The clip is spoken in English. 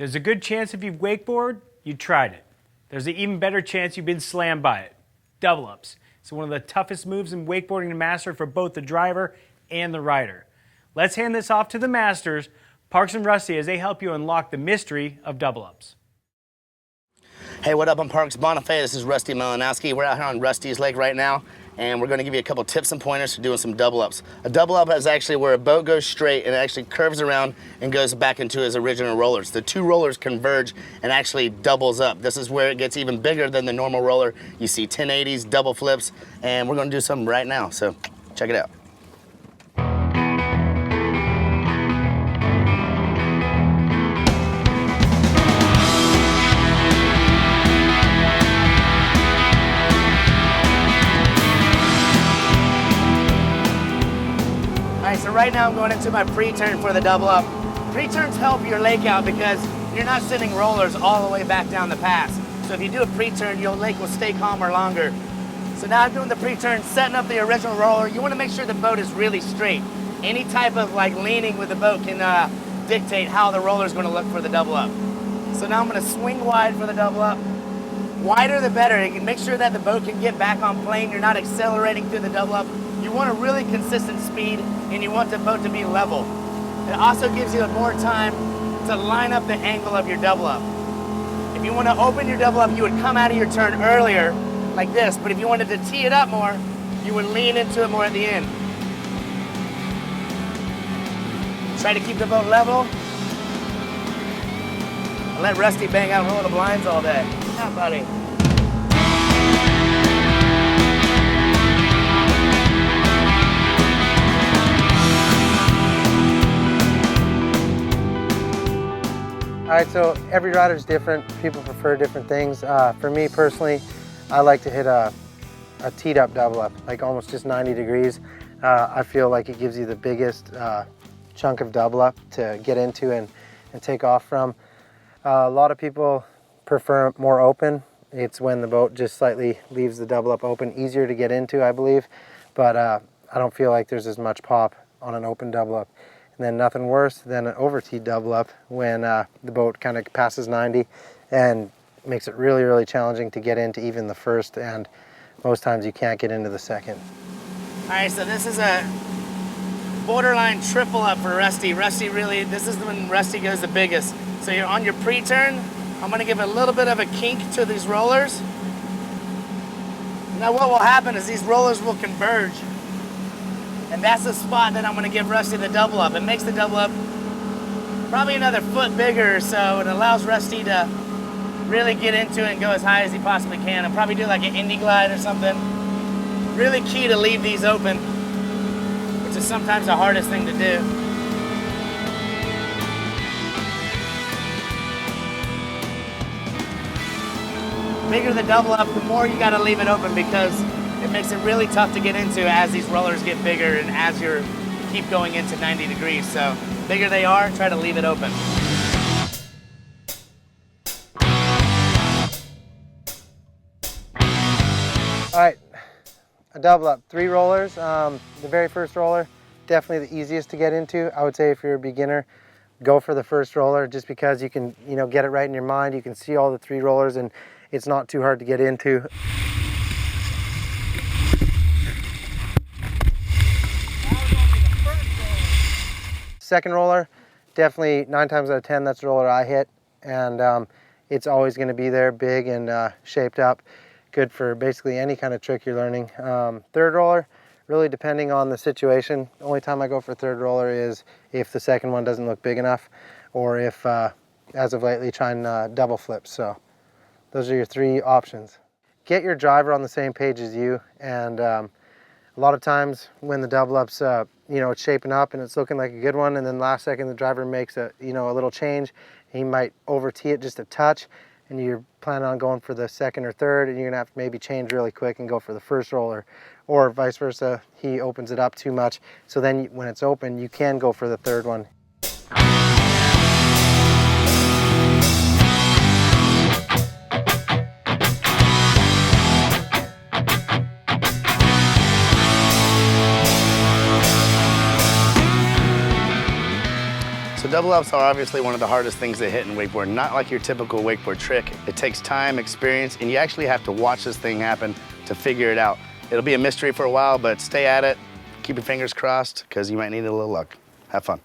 There's a good chance if you've wakeboarded, you tried it. There's an even better chance you've been slammed by it. Double ups. It's one of the toughest moves in wakeboarding to master for both the driver and the rider. Let's hand this off to the masters, Parks and Rusty, as they help you unlock the mystery of double ups. Hey, what up? I'm Parks Bonifay. This is Rusty Malinoski. We're out here on Rusty's Lake right now, and we're going to give you a couple tips and pointers for doing some double ups. A double up is actually where a boat goes straight and it actually curves around and goes back into its original rollers. The two rollers converge and actually doubles up. This is where it gets even bigger than the normal roller. You see 1080s, double flips, and we're going to do something right now, so check it out. So right now I'm going into my pre-turn for the double up. Pre-turns help your lake out because you're not sending rollers all the way back down the pass. So if you do a pre-turn, your lake will stay calmer longer. So now I'm doing the pre-turn, setting up the original roller. You want to make sure the boat is really straight. Any type of leaning with the boat can dictate how the roller is going to look for the double up. So now I'm going to swing wide for the double up. Wider the better. You can make sure that the boat can get back on plane. You're not accelerating through the double up. You want a really consistent speed and you want the boat to be level. It also gives you more time to line up the angle of your double up. If you want to open your double up, you would come out of your turn earlier like this, but if you wanted to tee it up more, you would lean into it more at the end. Try to keep the boat level. And let Rusty bang out roll the blinds all day. Yeah, buddy. All right, so every rider's different. People prefer different things. For me personally, I like to hit a teed up double up, like almost just 90 degrees. I feel like it gives you the biggest chunk of double up to get into and take off from. A lot of people prefer more open. It's when the boat just slightly leaves the double up open, easier to get into, I believe. But I don't feel like there's as much pop on an open double up. And then nothing worse than an over-teed double up when the boat kind of passes 90 and makes it really, really challenging to get into even the first, and most times you can't get into the second. All right, so this is a borderline triple up for Rusty. This is when Rusty goes the biggest. So you're on your pre-turn. I'm gonna give a little bit of a kink to these rollers. Now what will happen is these rollers will converge. And that's the spot that I'm going to give Rusty the double up. It makes the double up probably another foot bigger or so. It allows Rusty to really get into it and go as high as he possibly can. And probably do like an indie glide or something. Really key to leave these open, which is sometimes the hardest thing to do. The bigger the double up, the more you got to leave it open because it makes it really tough to get into as these rollers get bigger and as you keep going into 90 degrees. So the bigger they are, try to leave it open. All right, a double up, 3 rollers. The very first roller, definitely the easiest to get into. I would say if you're a beginner, go for the first roller just because you can, get it right in your mind. You can see all the 3 rollers and it's not too hard to get into. Second roller, definitely 9 times out of 10, that's the roller I hit. And it's always going to be there, big and shaped up. Good for basically any kind of trick you're learning. Third roller, really depending on the situation. The only time I go for third roller is if the second one doesn't look big enough, or if, as of lately, trying double flips. So those are your 3 options. Get your driver on the same page as you, and a lot of times when the double up's it's shaping up and it's looking like a good one, and then last second the driver makes a little change. He might over tee it just a touch, and you're planning on going for the second or third, and you're gonna have to maybe change really quick and go for the first roller, or vice versa. He opens it up too much, so then when it's open, you can go for the third one. Double ups are obviously one of the hardest things to hit in wakeboard. Not like your typical wakeboard trick. It takes time, experience, and you actually have to watch this thing happen to figure it out. It'll be a mystery for a while, but stay at it. Keep your fingers crossed, because you might need a little luck. Have fun.